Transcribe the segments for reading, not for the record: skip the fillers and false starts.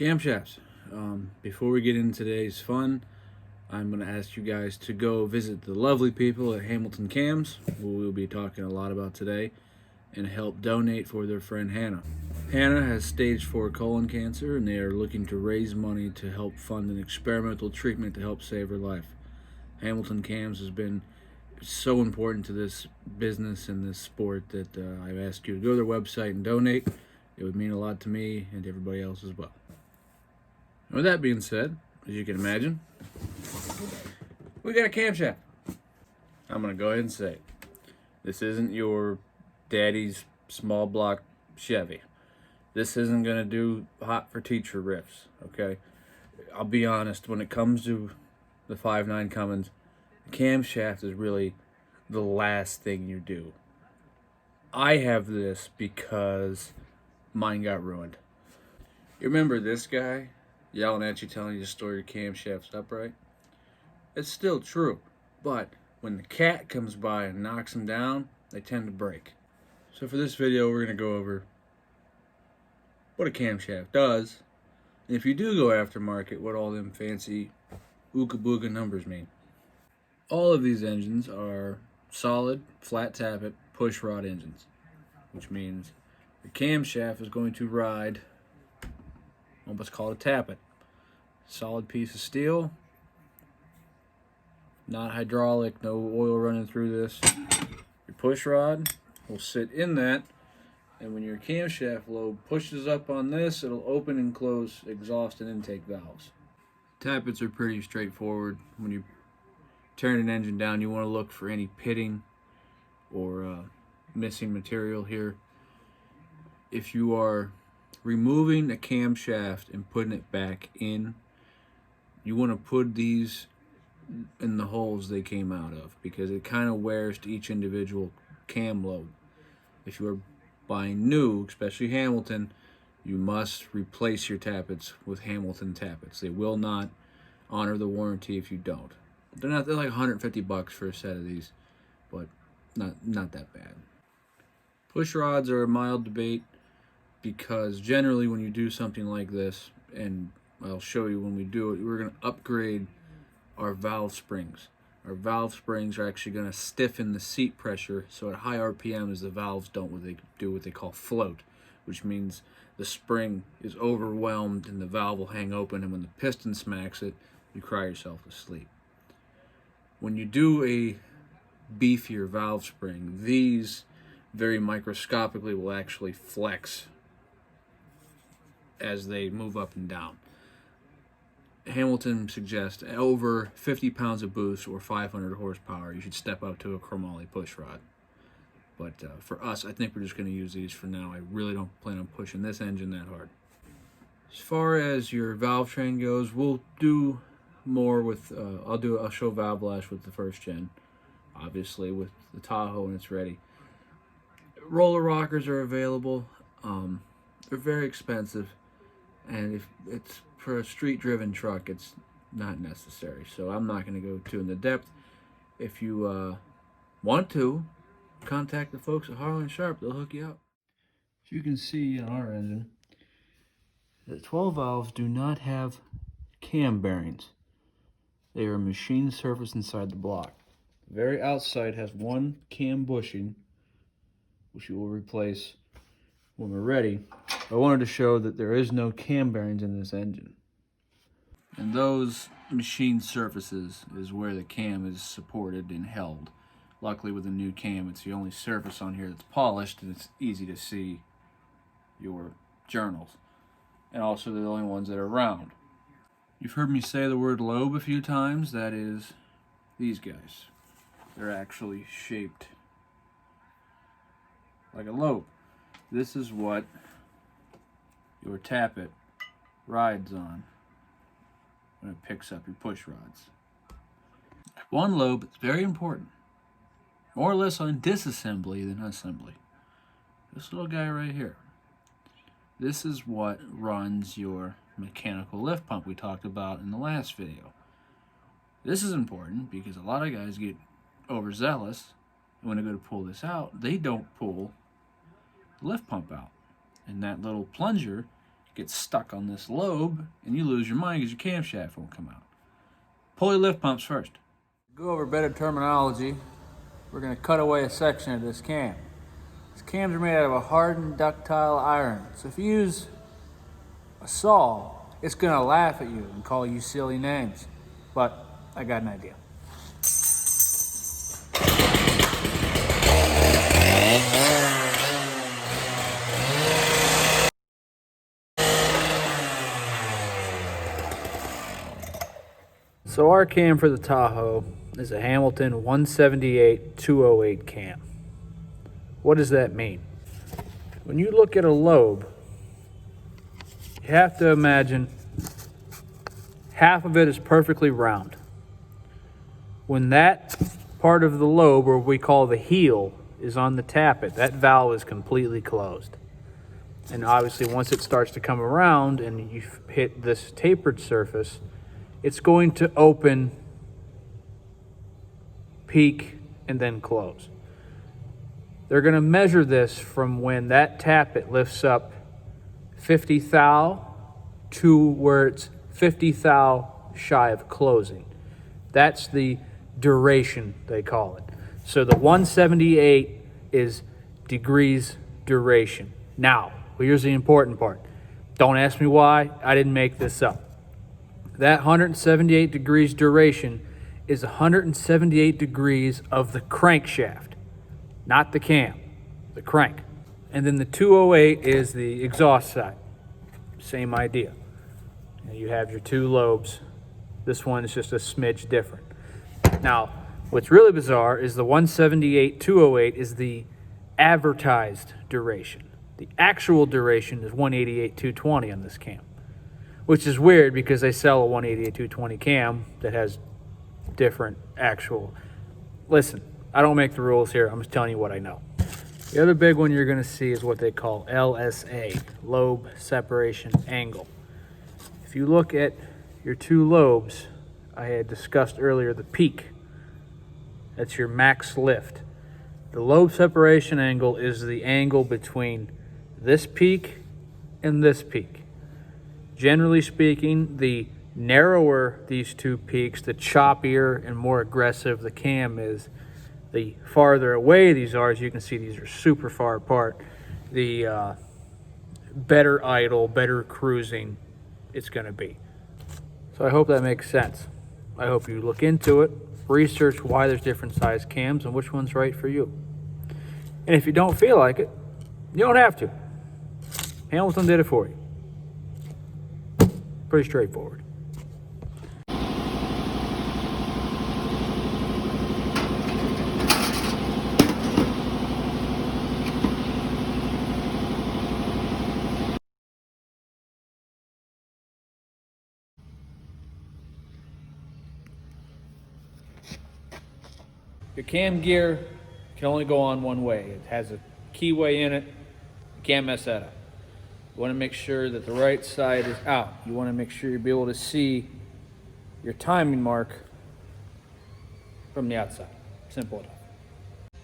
Camshafts. Before we get into today's fun, I'm going to ask you guys to go visit the lovely people at Hamilton Cams, who we'll be talking a lot about today, and help donate for their friend Hannah. Hannah has stage 4 colon cancer, and they are looking to raise money to help fund an experimental treatment to help save her life. Hamilton Cams has been so important to this business and this sport that I've asked you to go to their website and donate. It would mean a lot to me and to everybody else as well. And with that being said, as you can imagine, we got a camshaft. I'm going to go ahead and say, this isn't your daddy's small block Chevy. This isn't going to do hot for teacher riffs, okay? I'll be honest, when it comes to the 5.9 Cummins, the camshaft is really the last thing you do. I have this because mine got ruined. You remember this guy yelling at you, telling you to store your camshafts upright? It's still true, but when the cat comes by and knocks them down, they tend to break. So for this video, we're going to go over what a camshaft does, and if you do go aftermarket, what all them fancy ooga booga numbers mean. All of these engines are solid, flat tappet, push rod engines, which means the camshaft is going to ride on what's called a tappet. Solid piece of steel, not hydraulic, no oil running through this. Your push rod will sit in that, and when your camshaft lobe pushes up on this, it'll open and close exhaust and intake valves. Tappets are pretty straightforward. When you turn an engine down, you want to look for any pitting or missing material here. If you are removing a camshaft and putting it back in, you want to put these in the holes they came out of, because it kind of wears to each individual cam lobe. If you are buying new, especially Hamilton, you must replace your tappets with Hamilton tappets. They will not honor the warranty if you don't. They're like $150 for a set of these, but not that bad. Push rods are a mild debate, because generally when you do something like this, and I'll show you when we do it, we're going to upgrade our valve springs. Our valve springs are actually going to stiffen the seat pressure, so at high RPMs the valves don't what they call float, which means the spring is overwhelmed and the valve will hang open, and when the piston smacks it, you cry yourself to sleep. When you do a beefier valve spring, these very microscopically will actually flex as they move up and down. Hamilton suggests over 50 pounds of boost or 500 horsepower, you should step up to a chromoly push rod. But for us, I think we're just going to use these for now. I really don't plan on pushing this engine that hard. As far as your valve train goes, we'll do more with, I'll show valve lash with the first gen, obviously with the Tahoe when it's ready. Roller rockers are available. They're very expensive, and if it's for a street-driven truck, it's not necessary. So I'm not going to go too into depth. If you want to, contact the folks at Harlan Sharp. They'll hook you up. As you can see on our engine, the 12 valves do not have cam bearings. They are a machined surface inside the block. The very outside has one cam bushing, which you will replace when we're ready. I wanted to show that there is no cam bearings in this engine. And those machined surfaces is where the cam is supported and held. Luckily with the new cam, it's the only surface on here that's polished, and it's easy to see your journals. And also they're the only ones that are round. You've heard me say the word lobe a few times. That is these guys. They're actually shaped like a lobe. This is what your tappet rides on when it picks up your push rods. One lobe, it's very important. More or less on disassembly than assembly. This little guy right here. This is what runs your mechanical lift pump we talked about in the last video. This is important because a lot of guys get overzealous, and when they go to pull this out, they don't pull the lift pump out. And that little plunger gets stuck on this lobe, and you lose your mind because your camshaft won't come out. Pulley lift pumps first. To go over better terminology, we're going to cut away a section of this cam. These cams are made out of a hardened ductile iron. So if you use a saw, it's going to laugh at you and call you silly names. But I got an idea. So our cam for the Tahoe is a Hamilton 178-208 cam. What does that mean? When you look at a lobe, you have to imagine half of it is perfectly round. When that part of the lobe, or we call the heel, is on the tappet, that valve is completely closed. And obviously once it starts to come around and you hit this tapered surface, it's going to open, peak, and then close. They're going to measure this from when that tappet lifts up 50 thou to where it's 50 thou shy of closing. That's the duration, they call it. So the 178 is degrees duration. Now, here's the important part. Don't ask me why. I didn't make this up. That 178 degrees duration is 178 degrees of the crankshaft, not the cam, the crank. And then the 208 is the exhaust side. Same idea. And you have your two lobes. This one is just a smidge different. Now, what's really bizarre is the 178-208 is the advertised duration. The actual duration is 188-220 on this cam, which is weird because they sell a 188-220 cam that has different actual. Listen, I don't make the rules here. I'm just telling you what I know. The other big one you're going to see is what they call LSA, lobe separation angle. If you look at your two lobes, I had discussed earlier the peak. That's your max lift. The lobe separation angle is the angle between this peak and this peak. Generally speaking, the narrower these two peaks, the choppier and more aggressive the cam is. The farther away these are, as you can see, these are super far apart, the better idle, better cruising it's going to be. So I hope that makes sense. I hope you look into it, research why there's different size cams and which one's right for you. And if you don't feel like it, you don't have to. Hamilton did it for you. Pretty straightforward. Your cam gear can only go on one way. It has a keyway in it. You can't mess that up. You want to make sure that the right side is out. You want to make sure you'll be able to see your timing mark from the outside. Simple enough.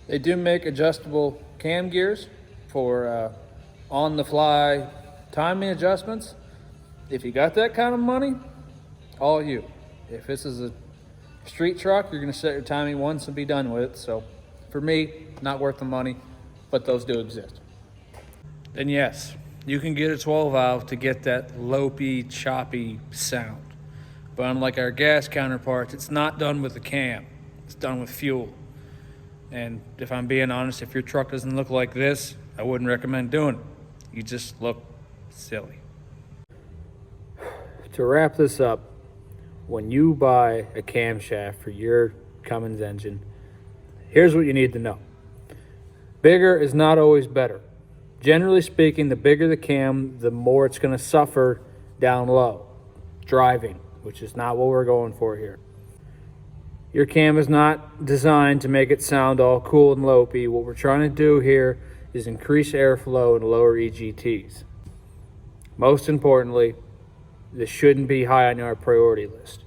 They do make adjustable cam gears for on-the-fly timing adjustments. If you got that kind of money, all you. If this is a street truck, you're going to set your timing once and be done with it. So for me, not worth the money, but those do exist. Then yes, you can get a 12 valve to get that lopey, choppy sound. But unlike our gas counterparts, it's not done with the cam. It's done with fuel. And if I'm being honest, if your truck doesn't look like this, I wouldn't recommend doing it. You just look silly. To wrap this up, when you buy a camshaft for your Cummins engine, here's what you need to know. Bigger is not always better. Generally speaking, the bigger the cam, the more it's going to suffer down low, driving, which is not what we're going for here. Your cam is not designed to make it sound all cool and lopey. What we're trying to do here is increase airflow and lower EGTs. Most importantly, this shouldn't be high on our priority list.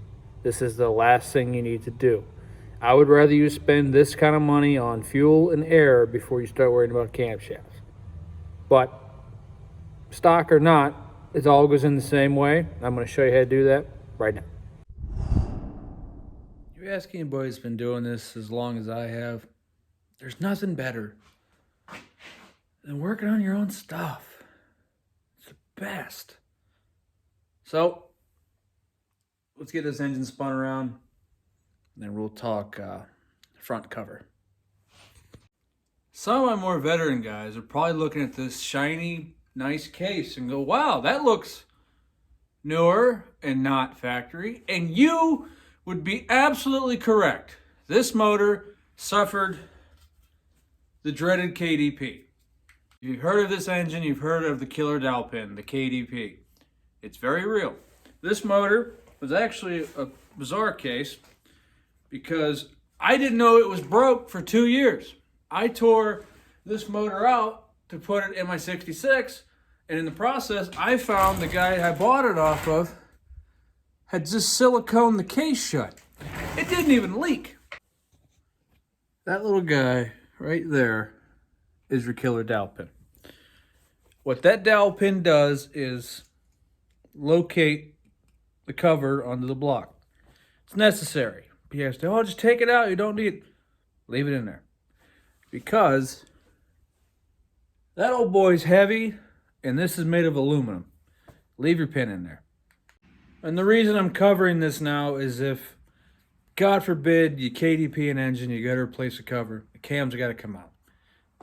This is the last thing you need to do. I would rather you spend this kind of money on fuel and air before you start worrying about camshafts. But stock or not, It all goes in the same way. I'm going to show you how to do that right now. You ask anybody who's been doing this as long as I have, there's nothing better than working on your own stuff. It's the best. So, let's get this engine spun around, and then we'll talk front cover. Some of my more veteran guys are probably looking at this shiny, nice case and go, wow, that looks newer and not factory. And you would be absolutely correct. This motor suffered the dreaded KDP. If you've heard of this engine, you've heard of the killer dowel pin, the KDP. It's very real. This motor was actually a bizarre case because I didn't know it was broke for 2 years. I tore this motor out to put it in my 66, and in the process, I found the guy I bought it off of had just siliconed the case shut. It didn't even leak. That little guy right there is your killer dowel pin. What that dowel pin does is locate the cover onto the block. It's necessary. People say, oh, just take it out. You don't need it. Leave it in there. Because that old boy's heavy, and this is made of aluminum. Leave your pin in there. And the reason I'm covering this now is if, God forbid, you KDP an engine, you got to replace the cover, the cam's got to come out.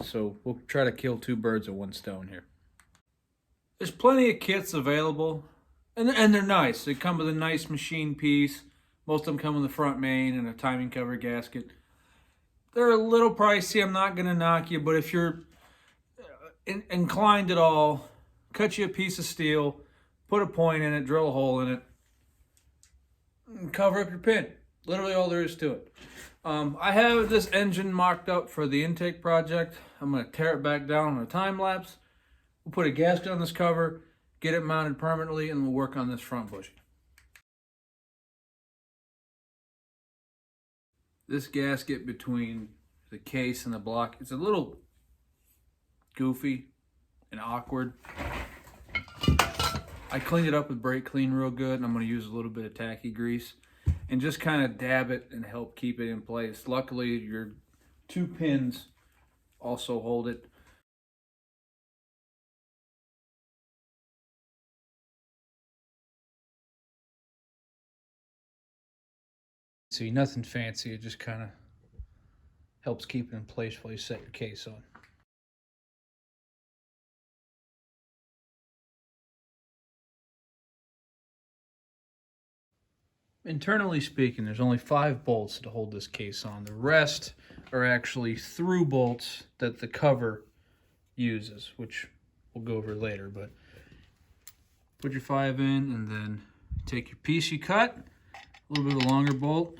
So we'll try to kill 2 birds with 1 stone here. There's plenty of kits available, and they're nice. They come with a nice machine piece. Most of them come with a front main and a timing cover gasket. They're a little pricey. I'm not going to knock you, but if you're inclined at all, cut you a piece of steel, put a point in it, drill a hole in it, and cover up your pin. Literally all there is to it. I have this engine mocked up for the intake project. I'm going to tear it back down on a time lapse. We'll put a gasket on this cover, get it mounted permanently, and we'll work on this front bushing. This gasket between the case and the block, it's a little goofy and awkward. I cleaned it up with brake clean real good, and I'm going to use a little bit of tacky grease and just kind of dab it and help keep it in place. Luckily, your 2 pins also hold it. See, nothing fancy, it just kind of helps keep it in place while you set your case on. Internally speaking, there's only 5 bolts to hold this case on. The rest are actually through bolts that the cover uses, which we'll go over later. But put your 5 in, and then take your piece you cut, a little bit of a longer bolt.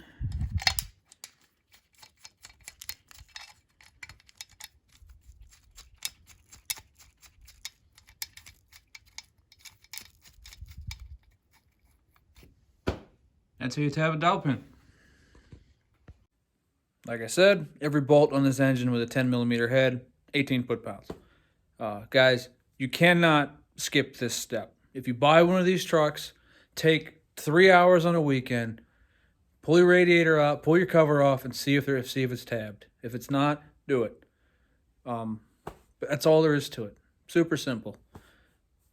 That's how you tab a dowel pin. Like I said, every bolt on this engine with a 10mm head, 18 foot-pounds. Guys, you cannot skip this step. If you buy one of these trucks, take 3 hours on a weekend, pull your radiator out, pull your cover off, and see if it's tabbed. If it's not, do it. But that's all there is to it. Super simple.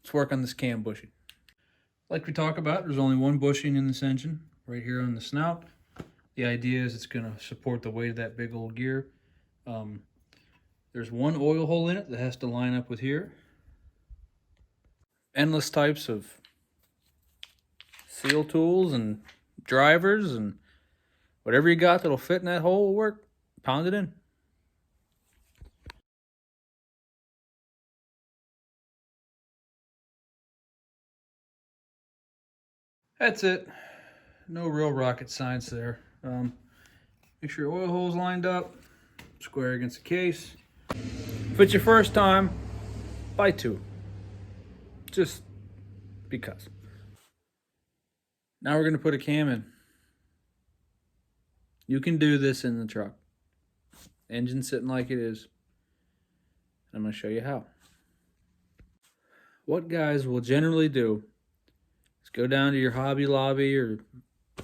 Let's work on this cam bushing. Like we talked about, there's only 1 bushing in this engine, right here on the snout. The idea is it's going to support the weight of that big old gear. There's 1 oil hole in it that has to line up with here. Endless types of seal tools and drivers and whatever you got that'll fit in that hole will work. Pound it in. That's it. No real rocket science there. Make sure your oil hole's lined up, square against the case. If it's your first time, buy 2. Just because. Now we're going to put a cam in. You can do this in the truck. Engine sitting like it is. I'm going to show you how. what guys will generally do is go down to your Hobby Lobby or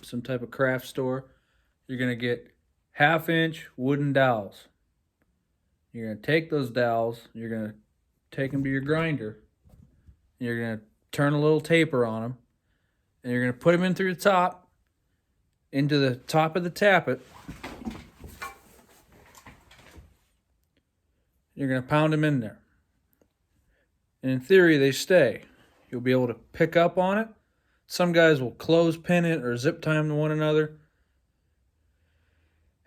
some type of craft store. You're going to get 1/2 inch wooden dowels. You're going to take those dowels, you're going to take them to your grinder, you're going to turn a little taper on them, and you're going to put them in through the top, into the top of the tappet. You're going to pound them in there. And in theory, they stay. You'll be able to pick up on it. Some guys will clothespin it or zip tie them to one another.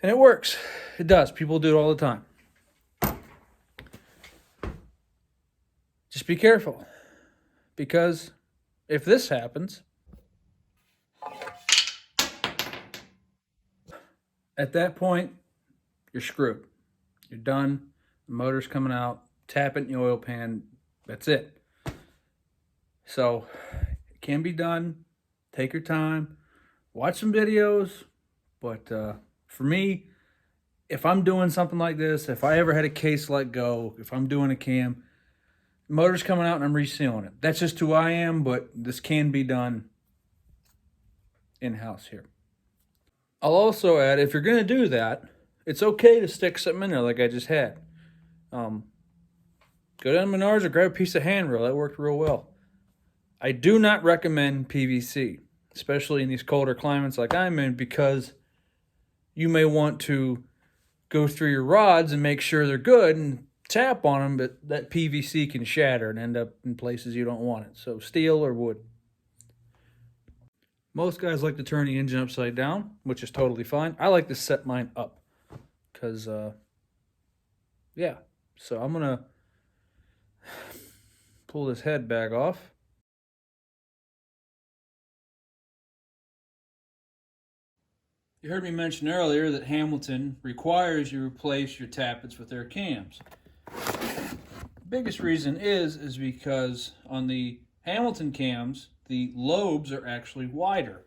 And it works. It does. People do it all the time. Just be careful. Because if this happens, at that point, you're screwed. You're done. The motor's coming out. Tap it in the oil pan. That's it. So it can be done. Take your time. Watch some videos. But for me, if I'm doing something like this, if I ever had a case let go, if I'm doing a cam, the motor's coming out and I'm resealing it. That's just who I am, but this can be done in-house here. I'll also add, if you're going to do that, it's okay to stick something in there like I just had. Go down to Menards or grab a piece of handrail. That worked real well. I do not recommend PVC, especially in these colder climates like I'm in, because you may want to go through your rods and make sure they're good and tap on them, but that PVC can shatter and end up in places you don't want it. So steel or wood. Most guys like to turn the engine upside down, which is totally fine. I like to set mine up because, yeah. So I'm going to pull this head bag off. You heard me mention earlier that Hamilton requires you replace your tappets with their cams. The biggest reason is because on the Hamilton cams, the lobes are actually wider.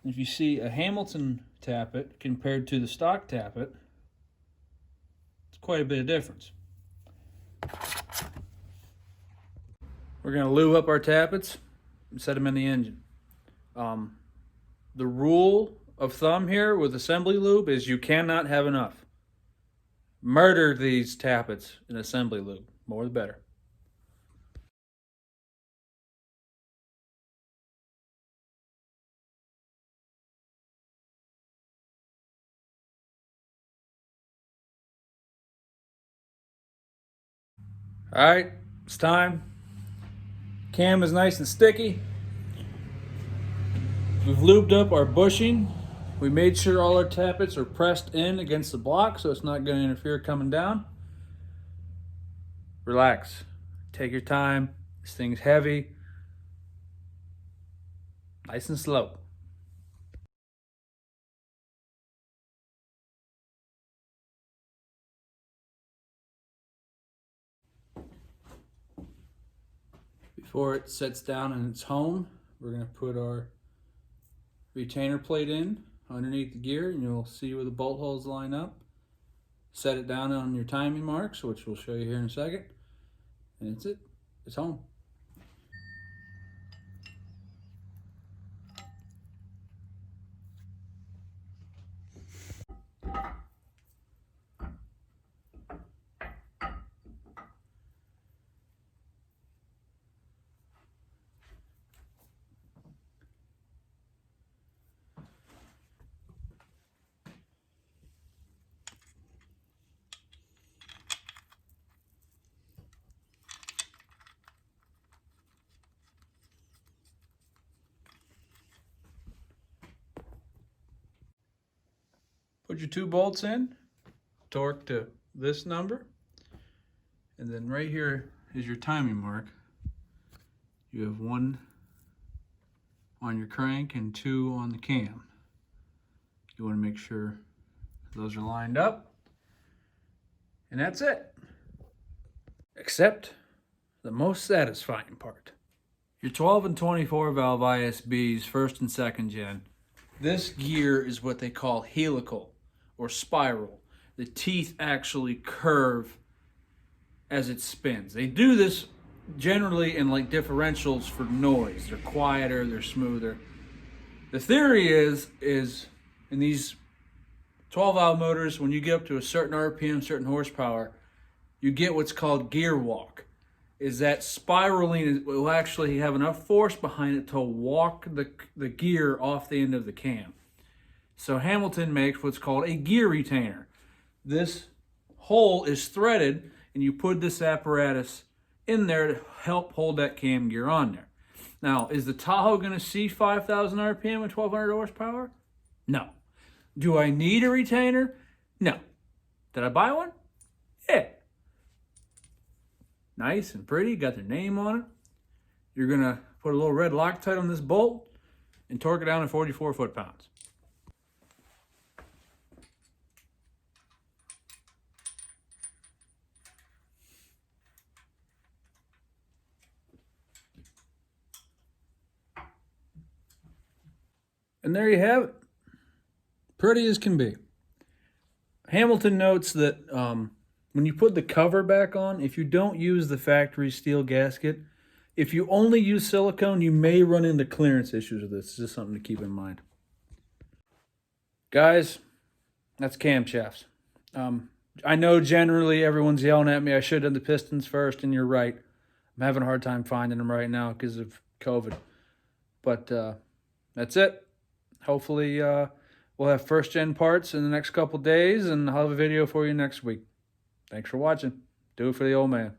If you see a Hamilton tappet compared to the stock tappet, it's quite a bit of difference. We're going to lube up our tappets and set them in the engine. The rule of thumb here with assembly lube is you cannot have enough. Murder these tappets in assembly lube. More the better. All right, it's time. Cam is nice and sticky. We've lubed up our bushing. We made sure all our tappets are pressed in against the block so it's not going to interfere coming down. Relax. Take your time. This thing's heavy. Nice and slow. Before it sets down in its home, we're going to put our retainer plate in underneath the gear, and you'll see where the bolt holes line up. Set it down on your timing marks, which we'll show you here in a second. And that's it. It's home. Put your 2 bolts in, torque to this number, and then right here is your timing mark. You have 1 on your crank and 2 on the cam. You want to make sure those are lined up, and that's it. Except the most satisfying part. Your 12 and 24 valve ISBs, first and second gen. This gear is what they call helical or spiral. The teeth actually curve as it spins. They do this generally in like differentials for noise. They're quieter, they're smoother. The theory is in these 12-valve motors, when you get up to a certain RPM, certain horsepower, you get what's called gear walk. Is that spiraling will actually have enough force behind it to walk the gear off the end of the cam. So Hamilton makes what's called a gear retainer. This hole is threaded, and you put this apparatus in there to help hold that cam gear on there. Now, is the Tahoe going to see 5,000 RPM and 1,200 horsepower? No. Do I need a retainer? No. Did I buy one? Yeah. Nice and pretty, got their name on it. You're going to put a little red Loctite on this bolt and torque it down to 44 foot-pounds. And there you have it. Pretty as can be. Hamilton notes that when you put the cover back on, if you don't use the factory steel gasket, if you only use silicone, you may run into clearance issues with this. It's just something to keep in mind. Guys, that's camshafts. I know generally everyone's yelling at me, I should have done the pistons first, and you're right. I'm having a hard time finding them right now because of COVID. But that's it. Hopefully we'll have first-gen parts in the next couple days, and I'll have a video for you next week. Thanks for watching. Do it for the old man.